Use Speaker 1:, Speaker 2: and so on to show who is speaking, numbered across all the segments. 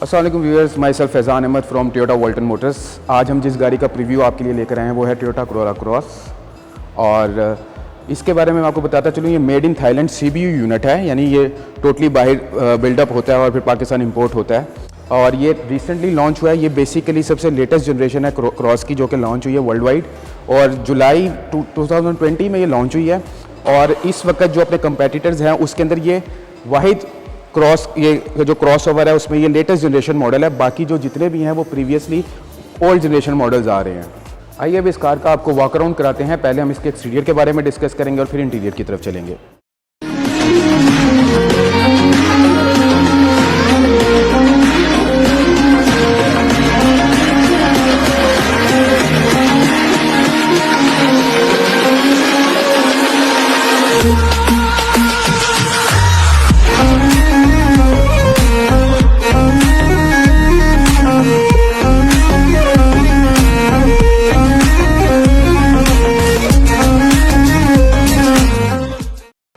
Speaker 1: अस्सलाम वालेकुम viewers, myself Faizan Ahmed from Toyota Walton Motors. आज हम जिस गाड़ी का प्रीव्यू आपके लिए लेकर आए हैं वो है टोयोटा कोरोला क्रॉस। और इसके बारे में मैं आपको बताता चलूँ, ये made in Thailand CBU unit है, यानी ये टोटली बाहर बिल्डअप होता है और फिर पाकिस्तान इंपोर्ट होता है। और ये रिसेंटली लॉन्च हुआ है। ये बेसिकली सबसे लेटेस्ट जनरेशन है क्रॉस की, जो कि लॉन्च हुई है वर्ल्ड वाइड, और जुलाई 2020 में ये लॉन्च हुई है। और इस वक्त जो अपने कंपेटिटर्स हैं उसके अंदर ये वाहिद क्रॉस, ये जो क्रॉस ओवर है उसमें ये लेटेस्ट जनरेशन मॉडल है। बाकी जो जितने भी हैं वो प्रीवियसली ओल्ड जनरेशन मॉडल्स आ रहे हैं। आइए अब इस कार का आपको वॉक अराउंड कराते हैं। पहले हम इसके एक्सटीरियर के बारे में डिस्कस करेंगे और फिर इंटीरियर की तरफ चलेंगे।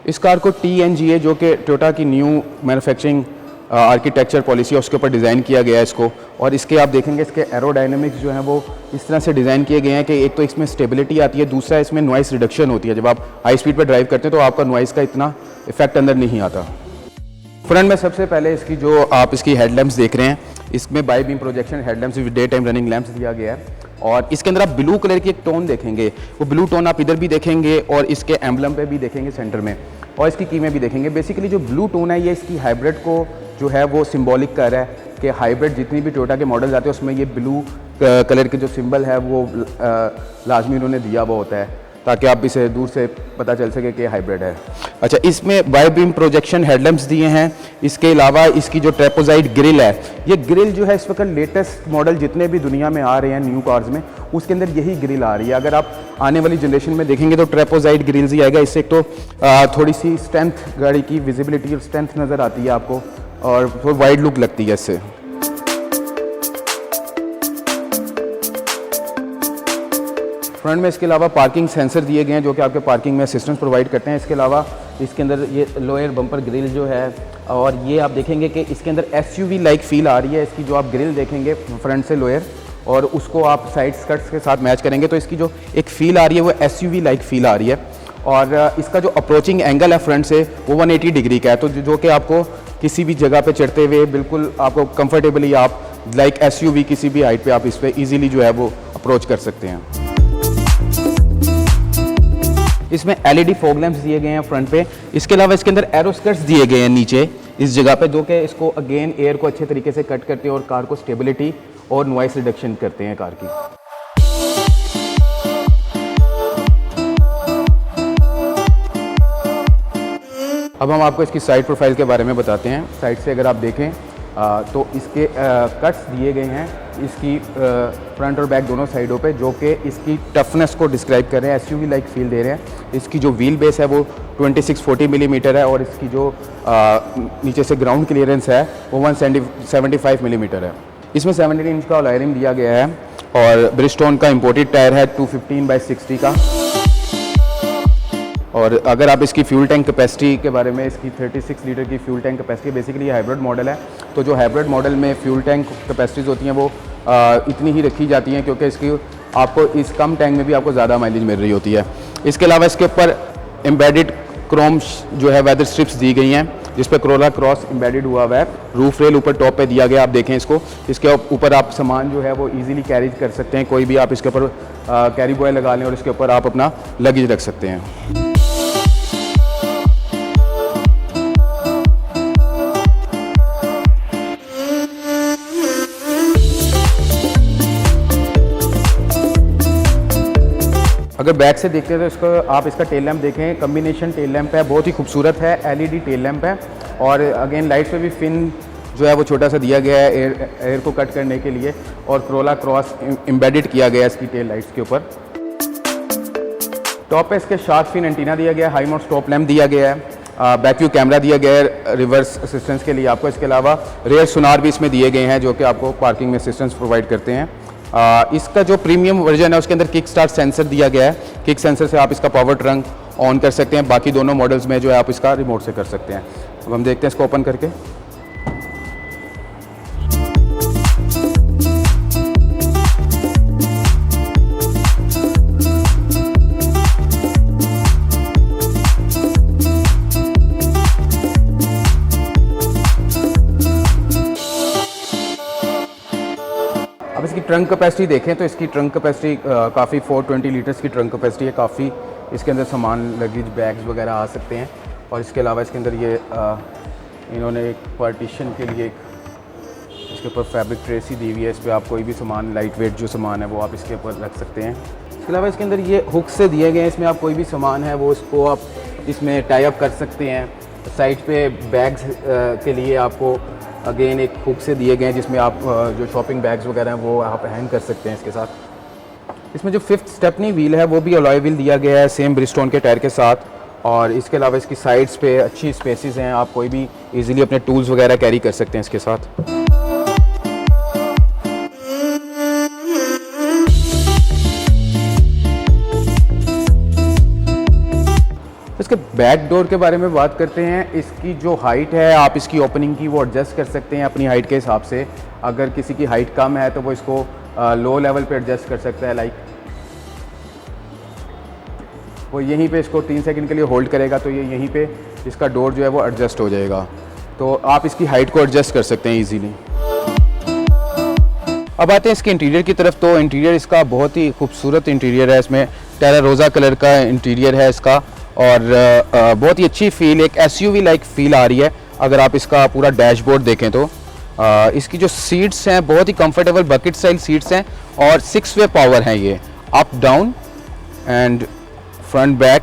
Speaker 1: इस कार को TNGA, जो कि टोयोटा की न्यू मैन्युफैक्चरिंग आर्किटेक्चर पॉलिसी है, उसके ऊपर डिज़ाइन किया गया है इसको। और इसके आप देखेंगे इसके एरोडायनेमिक्स जो हैं वो इस तरह से डिज़ाइन किए गए हैं कि एक तो इसमें स्टेबिलिटी आती है, दूसरा इसमें नॉइस रिडक्शन होती है। जब आप हाई स्पीड पर ड्राइव करते हैं तो आपका नॉइस का इतना इफेक्ट अंदर नहीं आता। फ्रंट में सबसे पहले इसकी जो आप इसकी हेडलैम्प्स देख रहे हैं, इसमें by beam projection headlamps with day time running lamps दिया गया है। और इसके अंदर आप ब्लू कलर की एक टोन देखेंगे, वो ब्लू टोन आप इधर भी देखेंगे और इसके एम्बलम पे भी देखेंगे सेंटर में, और इसकी की में भी देखेंगे। बेसिकली जो ब्लू टोन है ये इसकी हाइब्रिड को जो है वो सिंबॉलिक कर रहा है कि हाइब्रिड जितनी भी टोयोटा के मॉडल्स आते हैं उसमें ये ब्लू कलर के जो सिंबल है वो लाजमी उन्होंने दिया हुआ होता है, ताकि आप इसे दूर से पता चल सके कि हाइब्रिड है। अच्छा, इसमें बाई बीम प्रोजेक्शन हेडलैम्प्स दिए हैं। इसके अलावा इसकी जो ट्रेपोजाइड ग्रिल है, ये ग्रिल जो है इस वक्त लेटेस्ट मॉडल जितने भी दुनिया में आ रहे हैं न्यू कार्स में, उसके अंदर यही ग्रिल आ रही है। अगर आप आने वाली जनरेशन में देखेंगे तो ट्रेपोजाइड ग्रिल्स ही आएगा। इससे एक तो थोड़ी सी स्ट्रेंथ, गाड़ी की विजिबिलिटी और स्ट्रेंथ नज़र आती है आपको, और थोड़ी वाइड लुक लगती है इससे। फ्रंट में इसके अलावा पार्किंग सेंसर दिए गए हैं जो कि आपके पार्किंग में असिस्टेंस प्रोवाइड करते हैं। इसके अलावा इसके अंदर ये लोअर बम्पर ग्रिल जो है, और ये आप देखेंगे कि इसके अंदर SUV लाइक फील आ रही है। इसकी जो आप ग्रिल देखेंगे फ्रंट से लोअर, और उसको आप साइड स्कर्ट्स के साथ मैच करेंगे तो इसकी जो एक फ़ील आ रही है वो SUV लाइक फील आ रही है। और इसका जो अप्रोचिंग एंगल है फ्रंट से वो 180 डिग्री का है, तो जो कि आपको किसी भी जगह पे चढ़ते हुए बिल्कुल आपको कंफर्टेबली आप लाइक SUV किसी भी हाइट पे आप इस पर ईजिली जो है वो अप्रोच कर सकते हैं। इसमें LED फॉग लैंप्स दिए गए हैं फ्रंट पे। इसके अलावा इसके अंदर एरो स्कर्ट्स दिए गए हैं नीचे इस जगह पे, जो कि इसको अगेन एयर को अच्छे तरीके से कट करते हैं और कार को स्टेबिलिटी और नॉइस रिडक्शन करते हैं कार की। अब हम आपको इसकी साइड प्रोफाइल के बारे में बताते हैं। साइड से अगर आप देखें तो इसके कट्स दिए गए हैं इसकी फ्रंट और बैक दोनों साइडों पे, जो कि इसकी टफनेस को डिस्क्राइब कर रहे हैं, SUV लाइक फील दे रहे हैं। इसकी जो व्हील बेस है वो 2640 मिलीमीटर है, और इसकी जो नीचे से ग्राउंड क्लियरेंस है वो 175 मिलीमीटर है। इसमें 17 इंच का अलॉय रिम दिया गया है, और ब्रिजस्टोन का इम्पोर्टेड टायर है 215/60 का। और अगर आप इसकी फ्यूल टैंक कैपेसिटी के बारे में, इसकी 36 लीटर की फ्यूल टैंक कैपेसिटी, बेसिकली ये हाइब्रिड मॉडल है, तो जो हाइब्रिड मॉडल में फ्यूल टैंक कैपेसिटीज़ होती हैं वो इतनी ही रखी जाती हैं, क्योंकि इसकी आपको इस कम टैंक में भी आपको ज़्यादा माइलेज मिल रही होती है। इसके अलावा इसके ऊपर एम्बेडेड क्रोम जो है वेदर स्ट्रिप्स दी गई हैं, जिस पर कोरोला क्रॉस एम्बेडेड हुआ हुआ है। रूफ रेल ऊपर टॉप पे दिया गया, आप देखें इसको। इसके ऊपर आप सामान जो है वो इजीली कैरी कर सकते हैं, कोई भी आप इसके ऊपर कैरी बॉय लगा लें और इसके ऊपर आप अपना लगेज रख सकते हैं। अगर बैक से देखते हैं तो इसको आप इसका टेल लैंप देखें, कम्बिनेशन टेल लैंप है, बहुत ही खूबसूरत है, LED टेल लैंप है। और अगेन लाइट्स पे भी फिन जो है वो छोटा सा दिया गया है एयर को कट करने के लिए, और कोरोला क्रॉस एम्बेडेड किया गया है इसकी टेल लाइट्स के ऊपर। टॉप पे इसके शार्क फिन एंटीना दिया गया है, हाई माउंट स्टॉप लैंप दिया गया है, बैक व्यू कैमरा दिया गया है रिवर्स असिस्टेंस के लिए आपको। इसके अलावा रेयर सोनार भी इसमें दिए गए हैं, जो कि आपको पार्किंग में असिस्टेंस प्रोवाइड करते हैं। इसका जो प्रीमियम वर्जन है उसके अंदर किक स्टार्ट सेंसर दिया गया है। किक सेंसर से आप इसका पावर ट्रंक ऑन कर सकते हैं। बाकी दोनों मॉडल्स में जो है आप इसका रिमोट से कर सकते हैं। अब हम देखते हैं इसको ओपन करके। अब इसकी ट्रंक कैपेसिटी देखें तो इसकी ट्रंक कैपेसिटी काफ़ी 420 लीटर्स की ट्रंक कैपेसिटी है। काफ़ी इसके अंदर सामान लगेज बैग्स वगैरह आ सकते हैं। और इसके अलावा इसके अंदर ये इन्होंने एक पार्टीशन के लिए इसके ऊपर फैब्रिक ट्रेसी दी हुई है। इस पर आप कोई भी सामान लाइट वेट जो सामान है वो आप इसके ऊपर रख सकते हैं। इसके अलावा इसके अंदर ये हुक से दिए गए हैं, इसमें आप कोई भी सामान है वो इसको आप इसमें टाई अप कर सकते हैं। साइड पे बैग्स के लिए आपको अगेन एक हुक से दिए गए हैं जिसमें आप जो शॉपिंग बैग्स वगैरह हैं वो आप हैंग कर सकते हैं इसके साथ। इसमें जो 5th स्टेपनी व्हील है वो भी अलॉय व्हील दिया गया है सेम ब्रिजस्टोन के टायर के साथ। और इसके अलावा इसकी साइड्स पे अच्छी स्पेसेस हैं, आप कोई भी इजीली अपने टूल्स वगैरह कैरी कर सकते हैं इसके साथ। इसके बैक डोर के बारे में बात करते हैं। इसकी जो हाइट है आप इसकी ओपनिंग की वो एडजस्ट कर सकते हैं अपनी हाइट के हिसाब से। अगर किसी की हाइट कम है तो वो इसको लो लेवल पे एडजस्ट कर सकता है। लाइक वो यहीं पे इसको 3 सेकंड के लिए होल्ड करेगा तो ये यहीं पे इसका डोर जो है वो एडजस्ट हो जाएगा। तो आप इसकी हाइट को एडजस्ट कर सकते हैं ईजीली। अब आते हैं इसके इंटीरियर की तरफ। तो इंटीरियर इसका बहुत ही खूबसूरत इंटीरियर है। इसमें टेरा रोज़ा कलर का इंटीरियर है इसका और बहुत ही अच्छी फील, एक SUV लाइक फील आ रही है। अगर आप इसका पूरा डैशबोर्ड देखें तो इसकी जो सीट्स हैं बहुत ही कंफर्टेबल बकेट स्टाइल सीट्स हैं और 6 वे पावर हैं ये, up down and front back.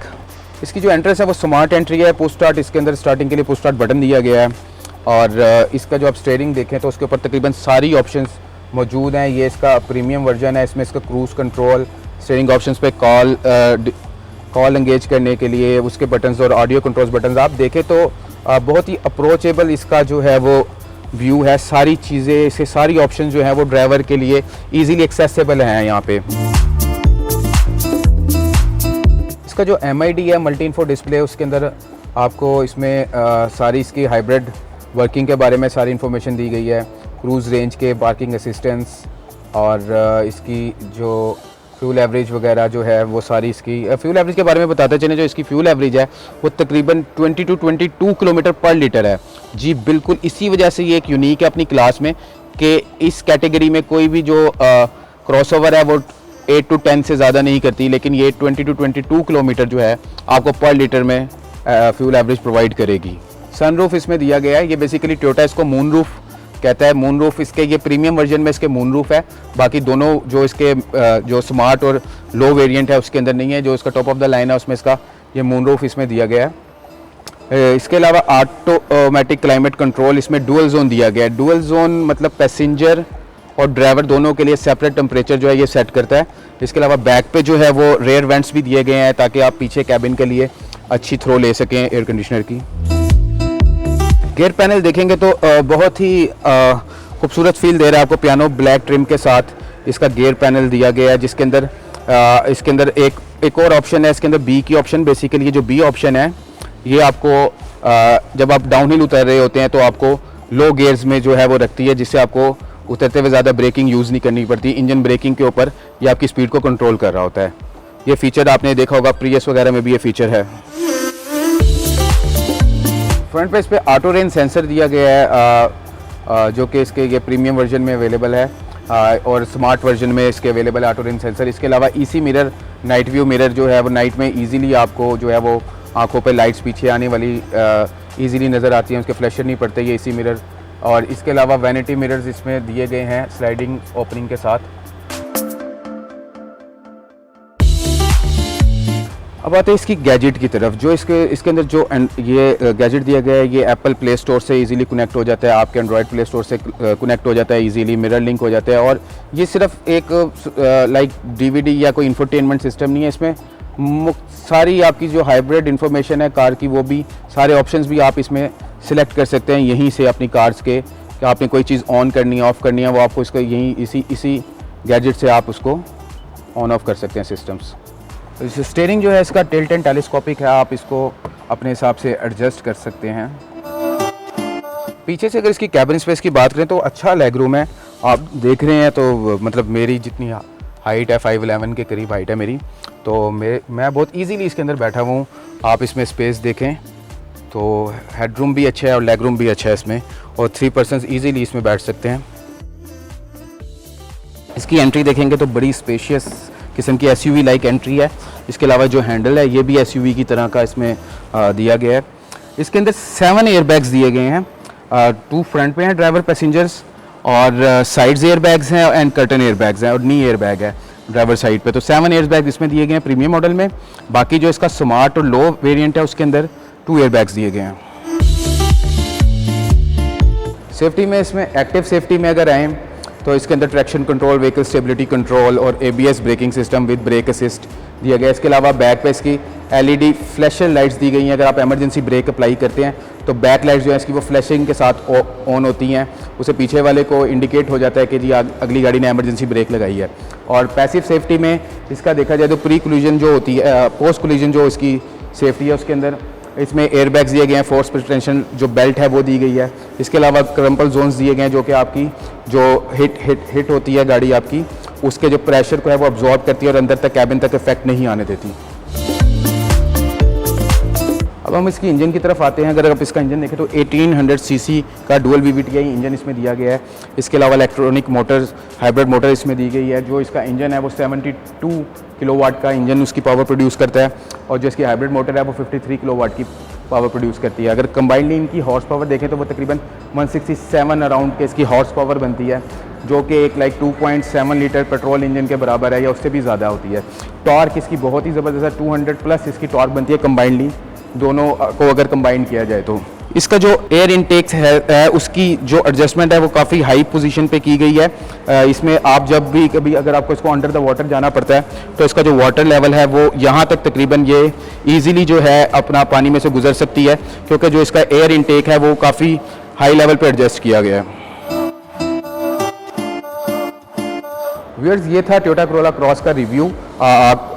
Speaker 1: इसकी जो एंट्रेंस है वो स्मार्ट एंट्री है। पुश स्टार्ट इसके अंदर स्टार्टिंग के लिए पुश स्टार्ट बटन दिया गया है। और इसका जो आप स्टीयरिंग देखें तो उसके ऊपर तकरीबन सारी ऑप्शंस मौजूद हैं। ये इसका प्रीमियम वर्जन है। इसमें इसका क्रूज़ कंट्रोल, स्टीयरिंग ऑप्शंस पे कॉल एंगेज करने के लिए उसके बटन्स और ऑडियो कंट्रोल्स बटन्स आप देखें तो बहुत ही अप्रोचेबल इसका जो है वो व्यू है। सारी चीज़ें इसके सारी ऑप्शन जो हैं वो ड्राइवर के लिए ईजीली एक्सेसिबल हैं यहाँ पे। इसका जो MID है मल्टी इन्फो डिस्प्ले, उसके अंदर आपको इसमें सारी इसकी हाइब्रिड वर्किंग के बारे में सारी इन्फॉर्मेशन दी गई है। क्रूज़ रेंज के, पार्किंग असिस्टेंस और इसकी जो फ्यूल एवरेज वगैरह जो है वो सारी इसकी फ्यूल एवरेज के बारे में बताते चलें। जो इसकी फ्यूल एवरेज है वो तकरीबन 20 to 22 किलोमीटर पर लीटर है। जी बिल्कुल, इसी वजह से ये एक यूनिक है अपनी क्लास में कि इस कैटेगरी में कोई भी जो क्रॉसओवर है वो 8 to 10 से ज़्यादा नहीं करती, लेकिन ये 20 to 22 किलोमीटर जो है आपको पर लीटर में फ्यूल एवरेज प्रोवाइड करेगी। सनरूफ इसमें दिया गया है। ये बेसिकली टोयोटा इसको मून रूफ कहता है। मून रूफ इसके ये प्रीमियम वर्जन में इसके मून रूफ है। बाकी दोनों जो इसके जो स्मार्ट और लो वेरिएंट है उसके अंदर नहीं है। जो इसका टॉप ऑफ द लाइन है उसमें इसका ये मून रूफ इसमें दिया गया है। इसके अलावा ऑटोमेटिक क्लाइमेट कंट्रोल इसमें डुअल जोन दिया गया है। डुअल जोन मतलब पैसेंजर और ड्राइवर दोनों के लिए सेपरेट टेम्परेचर जो है ये सेट करता है। इसके अलावा बैक पे जो है वो रेयर वेंट्स भी दिए गए हैं ताकि आप पीछे कैबिन के लिए अच्छी थ्रो ले सकें एयर कंडीशनर की। गियर पैनल देखेंगे तो बहुत ही खूबसूरत फील दे रहा है आपको। पियानो ब्लैक ट्रिम के साथ इसका गियर पैनल दिया गया है जिसके अंदर इसके अंदर एक और ऑप्शन है। इसके अंदर B की ऑप्शन, बेसिकली ये जो B ऑप्शन है ये आपको जब आप डाउनहिल उतर रहे होते हैं तो आपको लो गियर्स में जो है वो रखती है, जिससे आपको उतरते हुए ज़्यादा ब्रेकिंग यूज़ नहीं करनी पड़ती। इंजन ब्रेकिंग के ऊपर ये आपकी स्पीड को कंट्रोल कर रहा होता है। ये फीचर आपने देखा होगा प्रियस वगैरह में भी ये फीचर है। फ्रंट पे इस पे ऑटो रेन सेंसर दिया गया है जो कि इसके ये प्रीमियम वर्जन में अवेलेबल है और स्मार्ट वर्जन में इसके अवेलेबल है ऑटो रेन सेंसर। इसके अलावा EC mirror, night view mirror जो है वो नाइट में इजीली आपको जो है वो आंखों पे लाइट्स पीछे आने वाली इजीली नज़र आती हैं, उसके फ्लैशर नहीं पड़ते ये EC मिरर। और इसके अलावा वैनिटी मिरर्स इसमें दिए गए हैं स्लाइडिंग ओपनिंग के साथ। अब आते हैं इसकी गैजेट की तरफ। जो इसके अंदर जो ये गैजेट दिया गया है ये एप्पल प्ले स्टोर से इजीली कनेक्ट हो जाता है, आपके एंड्रॉयड प्ले स्टोर से कनेक्ट हो जाता है इजीली, मिरर लिंक हो जाता है। और ये सिर्फ एक लाइक DVD या कोई इंफोटेनमेंट सिस्टम नहीं है, इसमें सारी आपकी जो हाइब्रिड इंफॉर्मेशन है कार की वो भी सारे ऑप्शंस भी आप इसमें सिलेक्ट कर सकते हैं यहीं से अपनी कार्स के। कि आपने कोई चीज़ ऑन करनी है, ऑफ़ करनी है, वो आपको इसको यहीं इसी गैजेट से आप उसको ऑन ऑफ कर सकते हैं सिस्टम्स। स्टीयरिंग जो है इसका टिल्ट एंड टेलीस्कोपिक है, आप इसको अपने हिसाब से एडजस्ट कर सकते हैं। पीछे से अगर इसकी कैबिन स्पेस की बात करें तो अच्छा लेग रूम है। आप देख रहे हैं तो मतलब मेरी जितनी हाइट है 5'11" के करीब हाइट है मेरी, तो मैं बहुत इजीली इसके अंदर बैठा हुआ हूँ। आप इसमें स्पेस देखें तो हेडरूम भी अच्छा है और लेग रूम भी अच्छा है इसमें, और 3 पर्सन्स ईजीली इसमें बैठ सकते हैं। इसकी एंट्री देखेंगे तो बड़ी स्पेशियस किस्म की एसयूवी लाइक एंट्री है। इसके अलावा जो हैंडल है ये भी एसयूवी की तरह का इसमें दिया गया है। इसके अंदर 7 एयरबैग्स दिए गए हैं, 2 फ्रंट पे हैं ड्राइवर पैसेंजर्स, और साइड्स एयरबैग्स हैं एंड कर्टन एयरबैग्स हैं, और नी एयरबैग है ड्राइवर साइड पे। तो 7 एयरबैग इसमें दिए गए हैं प्रीमियम मॉडल में। बाकी जो इसका स्मार्ट और लो वेरिएंट है उसके अंदर 2 एयरबैग्स दिए गए हैं। सेफ्टी में इसमें एक्टिव सेफ्टी में अगर आएँ तो इसके अंदर traction control, vehicle stability control और ABS braking system with brake assist दिया गया है। इसके अलावा बैक पे इसकी LED फ्लैशर लाइट्स दी गई हैं। अगर आप एमरजेंसी ब्रेक अप्लाई करते हैं तो बैक लाइट्स जो है इसकी वो फ्लैशिंग के साथ ऑन होती हैं, उसे पीछे वाले को इंडिकेट हो जाता है कि जी अगली गाड़ी ने एमरजेंसी ब्रेक लगाई है। और पैसिव सेफ्टी में इसका देखा जाए तो प्री कोलिजन जो होती है, पोस्ट कोलिजन जो इसकी सेफ्टी है उसके अंदर इसमें एयरबैग्स दिए गए हैं, फोर्स प्रिटेंशन जो बेल्ट है वो दी गई है। इसके अलावा क्रम्पल जोन्स दिए गए हैं जो कि आपकी जो हिट होती है गाड़ी आपकी, उसके जो प्रेशर को है वो अब्जॉर्ब करती है और अंदर तक कैबिन तक इफेक्ट नहीं आने देती। अब हम इसकी इंजन की तरफ आते हैं। अगर आप इसका इंजन देखें तो 1800 सीसी का डुअल VVTi इंजन इसमें दिया गया है। इसके अलावा इलेक्ट्रॉनिक मोटर्स, हाइब्रिड मोटर इसमें दी गई है। जो इसका इंजन है वो 72 किलोवाट का इंजन उसकी पावर प्रोड्यूस करता है, और जो इसकी हाइब्रिड मोटर है वो 53 किलोवाट की पावर प्रोड्यूस करती है। अगर कंबाइंडली इनकी हॉर्स पावर देखें तो वो तकरीबन 167 अराउंड के इसकी हॉर्स पावर बनती है, जो कि एक 2.7 लीटर पेट्रोल इंजन के बराबर है या उससे भी ज़्यादा होती है। टॉर्क इसकी बहुत ही ज़बरदस्त है, 200 प्लस इसकी टॉर्क बनती है कंबाइंडली, दोनों को अगर कंबाइन किया जाए तो। इसका जो एयर इनटेक्स है उसकी जो एडजस्टमेंट है वो काफ़ी हाई पोजीशन पे की गई है। इसमें आप जब भी कभी अगर आपको इसको अंडर द वाटर जाना पड़ता है तो इसका जो वाटर लेवल है वो यहाँ तक तकरीबन ये इजीली जो है अपना पानी में से गुजर सकती है, क्योंकि जो इसका एयर इनटेक है वो काफ़ी हाई लेवल पे एडजस्ट किया गया है। व्यूअर्स, ये था टोयोटा कोरोला क्रॉस का रिव्यू।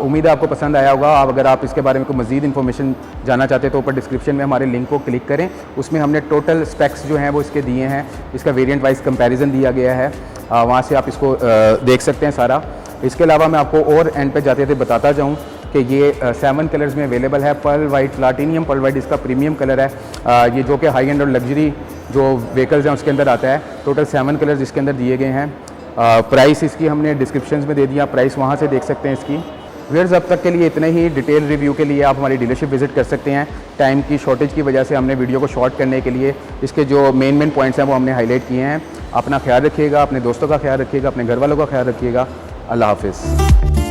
Speaker 1: उम्मीद है आपको पसंद आया होगा। अगर आप इसके बारे में कोई मज़ीद इन्फॉर्मेशन जानना चाहते हैं तो ऊपर डिस्क्रिप्शन में हमारे लिंक को क्लिक करें, उसमें हमने टोटल स्पेक्स जो हैं वो इसके दिए हैं, इसका वेरिएंट वाइज कंपैरिजन दिया गया है, वहाँ से आप इसको देख सकते हैं सारा। इसके अलावा मैं आपको और एंड पे जाते थे बताता जाऊँ कि ये 7 कलर्स में अवेलेबल है। Pearl white, platinum pearl white इसका प्रीमियम कलर है, ये जो कि हाई एंड और लग्जरी जो व्हीकल्स हैं उसके अंदर आता है। टोटल 7 कलर्स इसके अंदर दिए गए हैं। प्राइस इसकी हमने डिस्क्रिप्शन में दे दिया, प्राइस वहाँ से देख सकते हैं इसकी। व्यूअर्स, अब तक के लिए इतने ही। डिटेल रिव्यू के लिए आप हमारी डीलरशिप विजिट कर सकते हैं। टाइम की शॉर्टेज की वजह से हमने वीडियो को शॉर्ट करने के लिए इसके जो मेन पॉइंट्स हैं वो हमने हाईलाइट किए हैं। अपना ख्याल रखिएगा, अपने दोस्तों का ख्याल रखिएगा, अपने घर वालों का ख्याल रखिएगा। अल्लाह हाफिज़।